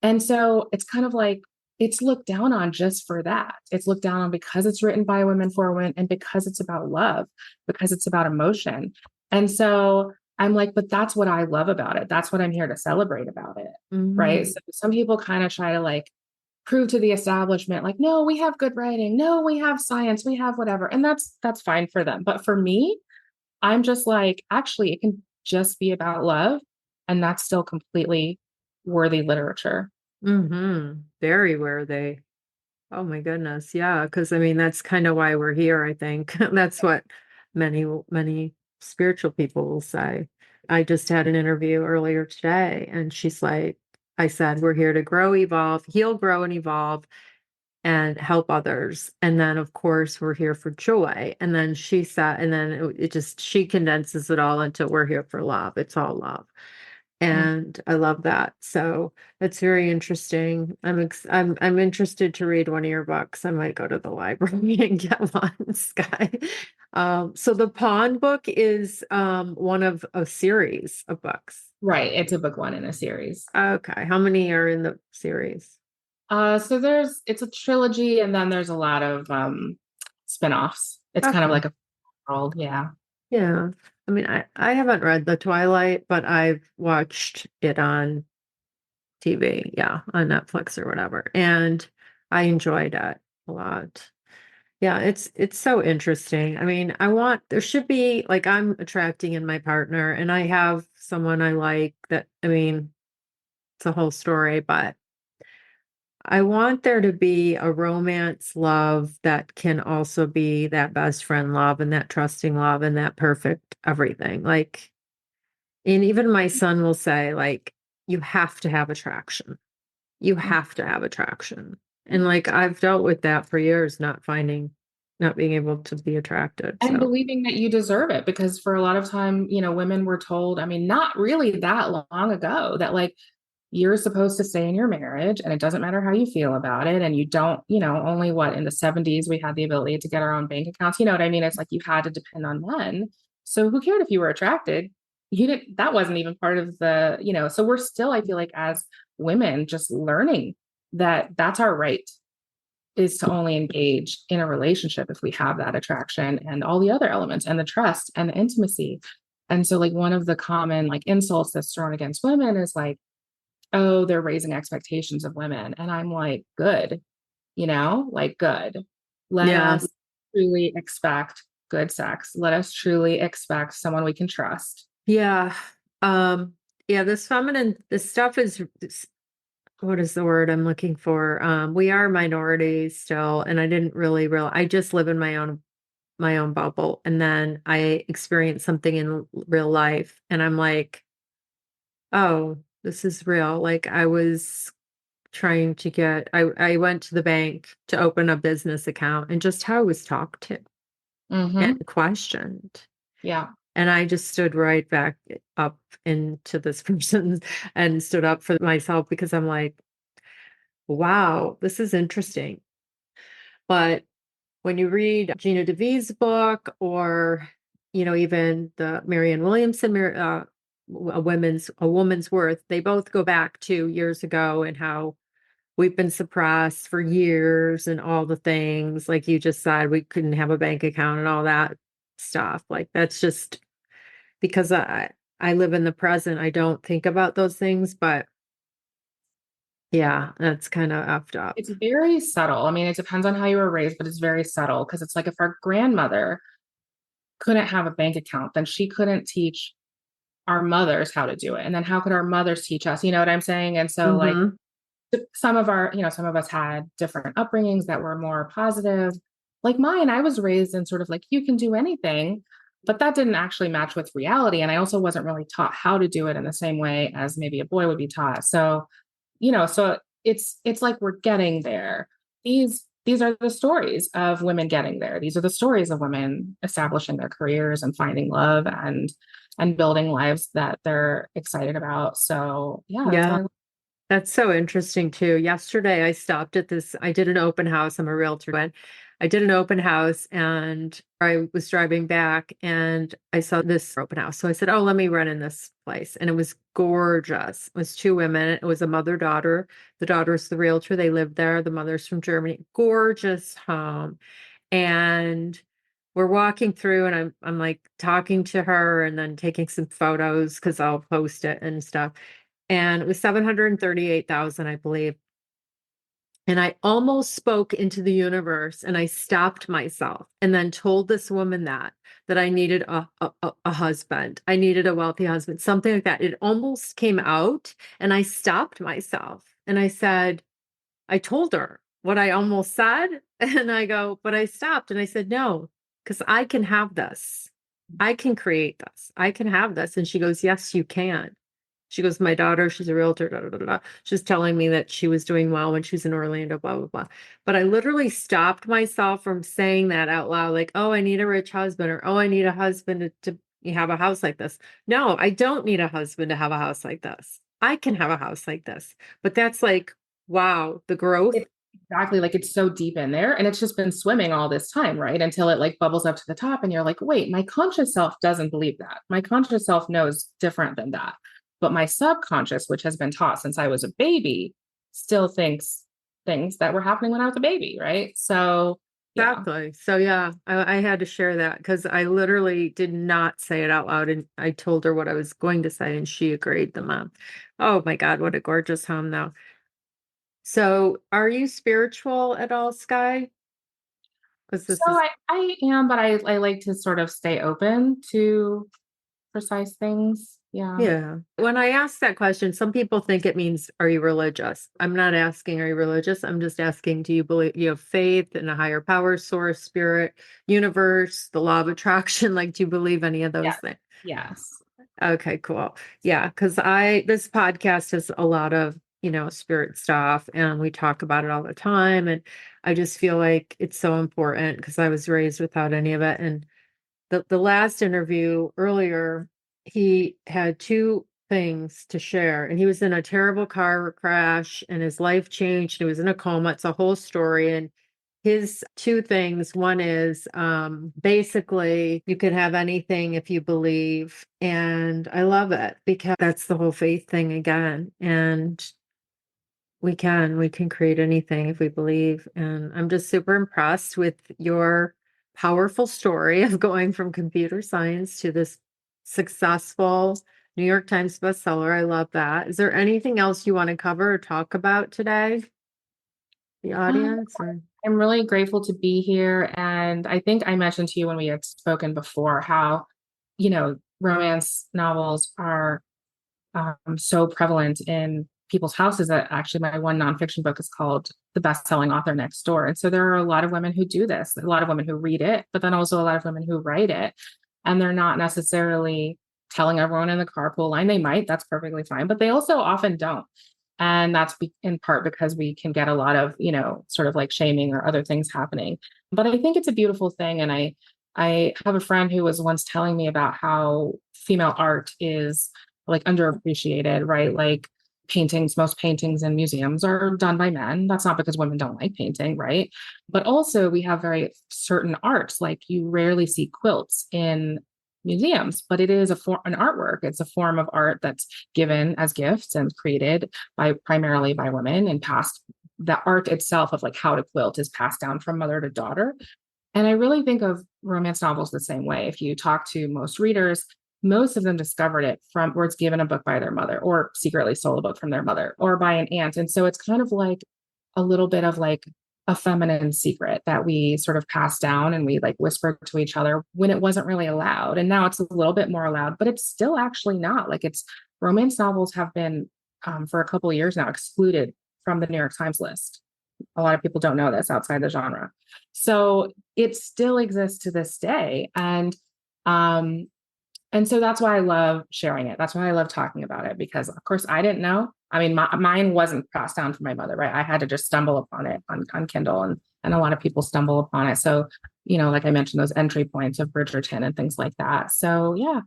And so it's kind of like it's looked down on just for that. It's looked down on because it's written by women for women and because it's about love, because it's about emotion. And so I'm like, but that's what I love about it. That's what I'm here to celebrate about it. Right. Mhm. So some people kind of try to like prove to the establishment, like, no, we have good writing. No, we have science. We have whatever. And that's fine for them. But for me, I'm just like, actually, it can just be about love. And that's still completely worthy literature. Mhm. Very worthy. Oh my goodness. Yeah. Because I mean, that's kind of why we're here, I think. That's what many spiritual people will say. I just had an interview earlier today, and she's like, I said, we're here to grow, evolve, heal, grow, and evolve and help others. And then, of course, we're here for joy. And then she said, and then it just, she condenses it all into we're here for love. It's all love. Mm. And I love that. So it's very interesting. I'm interested to read one of your books. I might go to the library and get one, Skye. So the Pawn book is one of a series of books. Right. It's a book one in a series. Okay. How many are in the series? So it's a trilogy and then there's a lot of spin-offs. It's kind of Okay. like a world, yeah. Yeah. I mean, I haven't read The Twilight, but I've watched it on TV, yeah, on Netflix or whatever. And I enjoyed it a lot. Yeah, it's so interesting. I mean, there should be like I'm attracting in my partner and I have someone I like that, I mean, it's a whole story, but I want there to be a romance love that can also be that best friend love and that trusting love and that perfect everything. Like, and even my son will say, like, you have to have attraction. You have to have attraction. And like I've dealt with that for years, not being able to be attracted. And So believing that you deserve it, because for a lot of time, women were told, I mean, not really that long ago, that like you're supposed to stay in your marriage and it doesn't matter how you feel about it. And you don't, only what in the 70s we had the ability to get our own bank accounts. You know what I mean? It's like you had to depend on men. So who cared if you were attracted? You didn't, that wasn't even part of so we're still, I feel like, as women, just learning that that's our right, is to only engage in a relationship if we have that attraction and all the other elements and the trust and the intimacy. And so like one of the common like insults that's thrown against women is like, oh, they're raising expectations of women. And I'm like, good, like good. Let yeah, us truly expect good sex. Let us truly expect someone we can trust. yeah. Um, yeah, this stuff what is the word I'm looking for? We are minorities still, and I didn't really realize I just live in my own bubble. And then I experienced something in real life, and I'm like, oh, this is real. Like I was trying to I went to the bank to open a business account and just how I was talked to and Mm-hmm. questioned. Yeah. And I just stood right back up into this person and stood up for myself because I'm like, wow, this is interesting. But when you read Gina DeVee's book or, even the Marianne Williamson, a woman's worth, they both go back to years ago and how we've been suppressed for years and all the things like you just said, we couldn't have a bank account and all that stuff. Like that's just because I live in the present. I don't think about those things, but yeah, that's kind of effed up. It's very subtle. I mean, it depends on how you were raised, but it's very subtle because it's like if our grandmother couldn't have a bank account, then she couldn't teach our mothers how to do it. And then how could our mothers teach us? You know what I'm saying? And so like Hmm. some of us had different upbringings that were more positive. Like mine, I was raised in sort of like you can do anything, but that didn't actually match with reality. And I also wasn't really taught how to do it in the same way as maybe a boy would be taught. So, so it's like we're getting there. These are the stories of women getting there. These are the stories of women establishing their careers and finding love and building lives that they're excited about. So yeah, that's Yeah. why. That's so interesting too. Yesterday I stopped at I did an open house. I'm a realtor. And I did an open house and I was driving back and I saw this open house. So I said, oh, let me run in this place. And it was gorgeous. It was two women. It was a mother-daughter. The daughter's the realtor. They lived there. The mother's from Germany. Gorgeous home. And we're walking through and I'm like talking to her and then taking some photos because I'll post it and stuff. And it was 738,000, I believe. And I almost spoke into the universe and I stopped myself and then told this woman that I needed a husband. I needed a wealthy husband, something like that. It almost came out and I stopped myself and I said, I told her, what I almost said. And I go, but I stopped and I said, no, because I can have this. I can create this. I can have this. And she goes, yes, you can. She goes, my daughter, she's a realtor, da, da, da, da. She's telling me that she was doing well when she was in Orlando, blah, blah, blah. But I literally stopped myself from saying that out loud, like, oh, I need a rich husband, or oh, I need a husband to have a house like this. No, I don't need a husband to have a house like this. I can have a house like this. But that's like, wow, the growth. It's exactly, like it's so deep in there and it's just been swimming all this time, right? Until it like bubbles up to the top and you're like, wait, my conscious self doesn't believe that. My conscious self knows different than that. But my subconscious, which has been taught since I was a baby, still thinks things that were happening when I was a baby, right? So, yeah. Exactly. So yeah, I had to share that because I literally did not say it out loud, and I told her what I was going to say and she agreed, the mom. Oh my God, what a gorgeous home though. So are you spiritual at all, Skye? Because So this is, I am, but I like to sort of stay open to precise things. Yeah. yeah. When I ask that question, some people think it means, are you religious? I'm not asking, are you religious? I'm just asking, do you believe you have faith in a higher power source, spirit, universe, the law of attraction? Like, do you believe any of those Yes. things? Yes. Okay, cool. Yeah, because this podcast has a lot of, spirit stuff and we talk about it all the time. And I just feel like it's so important because I was raised without any of it. And the last interview earlier, he had two things to share. And he was in a terrible car crash and his life changed. He was in a coma. It's a whole story. And his two things, one is basically you can have anything if you believe. And I love it because that's the whole faith thing again. And we can create anything if we believe. And I'm just super impressed with your powerful story of going from computer science to this successful New York Times bestseller. I love that. Is there anything else you want to cover or talk about today? The Um, audience or I'm really grateful to be here. And I think I mentioned to you when we had spoken before how, romance novels are so prevalent in people's houses that actually my one nonfiction book is called The Best-Selling Author Next Door. And so there are a lot of women who do this, a lot of women who read it, but then also a lot of women who write it. And they're not necessarily telling everyone in the carpool line. They might, that's perfectly fine, but they also often don't. And that's in part because we can get a lot of, sort of like shaming or other things happening. But I think it's a beautiful thing. And I have a friend who was once telling me about how female art is like underappreciated, right? Like most paintings in museums are done by men. That's not because women don't like painting, right? But also we have very certain arts, like you rarely see quilts in museums, but it is an artwork. It's a form of art that's given as gifts and created primarily by women and passed. The art itself of like how to quilt is passed down from mother to daughter. And I really think of romance novels the same way. If you talk to most readers, most of them discovered it from words given a book by their mother or secretly stole a book from their mother or by an aunt. And so it's kind of like a little bit of like a feminine secret that we sort of passed down and we like whispered to each other when it wasn't really allowed. And now it's a little bit more allowed, but it's still actually not. Like it's romance novels have been for a couple of years now excluded from the New York Times list. A lot of people don't know this outside the genre. So it still exists to this day. Um, and so that's why I love sharing it. That's why I love talking about it, because of course I didn't know. I mean, mine wasn't passed down from my mother, right? I had to just stumble upon it on Kindle, and a lot of people stumble upon it. So, like I mentioned, those entry points of Bridgerton and things like that. So yeah,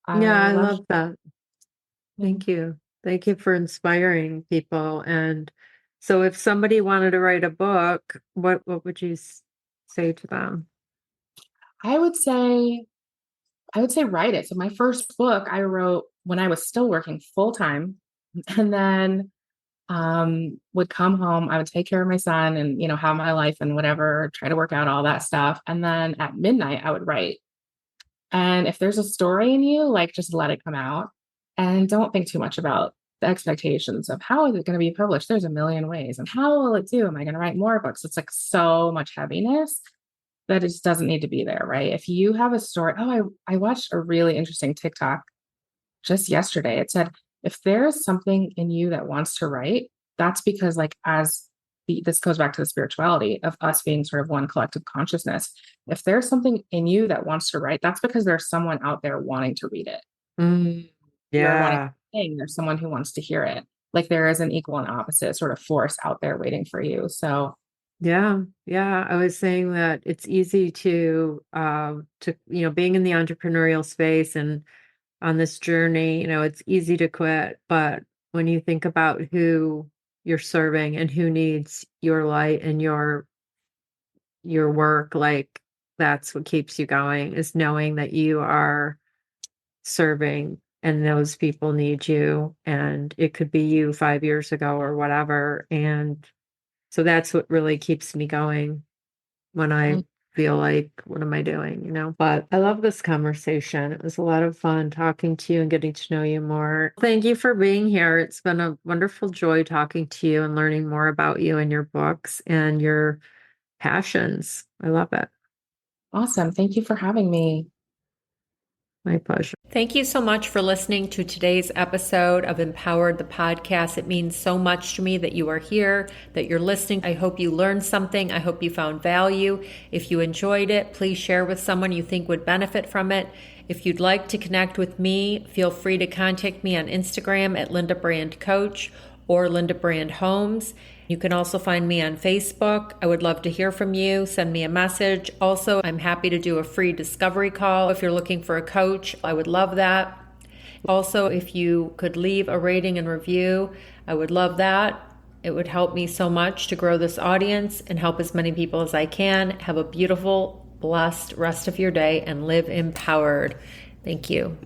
yeah, I I love. love that. Thank you. Thank you for inspiring people. And so if somebody wanted to write a book, what would you say to them? I would say, write it. So my first book I wrote when I was still working full time, and then would come home. I would take care of my son and, have my life and whatever, try to work out all that stuff. And then at midnight, I would write. And if there's a story in you, like just let it come out and don't think too much about the expectations of how is it going to be published. There's a million ways. And how will it do? Am I going to write more books? It's like so much heaviness that it just doesn't need to be there, right? If you have a story, I watched a really interesting TikTok just yesterday. It said, if there's something in you that wants to write, that's because like as this goes back to the spirituality of us being sort of one collective consciousness. If there's something in you that wants to write, that's because there's someone out there wanting to read it. Mm, You're wanting to yeah. sing, there's someone who wants to hear it. Like there is an equal and opposite sort of force out there waiting for you. So Yeah. Yeah. I was saying that it's easy to being in the entrepreneurial space and on this journey, it's easy to quit. But when you think about who you're serving and who needs your light and your work, like that's what keeps you going, is knowing that you are serving and those people need you. And it could be you 5 years ago or whatever. And so that's what really keeps me going when I feel like, what am I doing? But I love this conversation. It was a lot of fun talking to you and getting to know you more. Thank you for being here. It's been a wonderful joy talking to you and learning more about you and your books and your passions. I love it. awesome. Thank you for having me. My pleasure. Thank you so much for listening to today's episode of Empowered the Podcast. It means so much to me that you are here, that you're listening. I hope you learned something. I hope you found value. If you enjoyed it, please share with someone you think would benefit from it. If you'd like to connect with me, feel free to contact me on Instagram at Linda Brand Coach or Linda Brand Homes. You can also find me on Facebook. I would love to hear from you. Send me a message. Also, I'm happy to do a free discovery call if you're looking for a coach. I would love that. Also, if you could leave a rating and review, I would love that. It would help me so much to grow this audience and help as many people as I can. Have a beautiful, blessed rest of your day and live empowered. Thank you.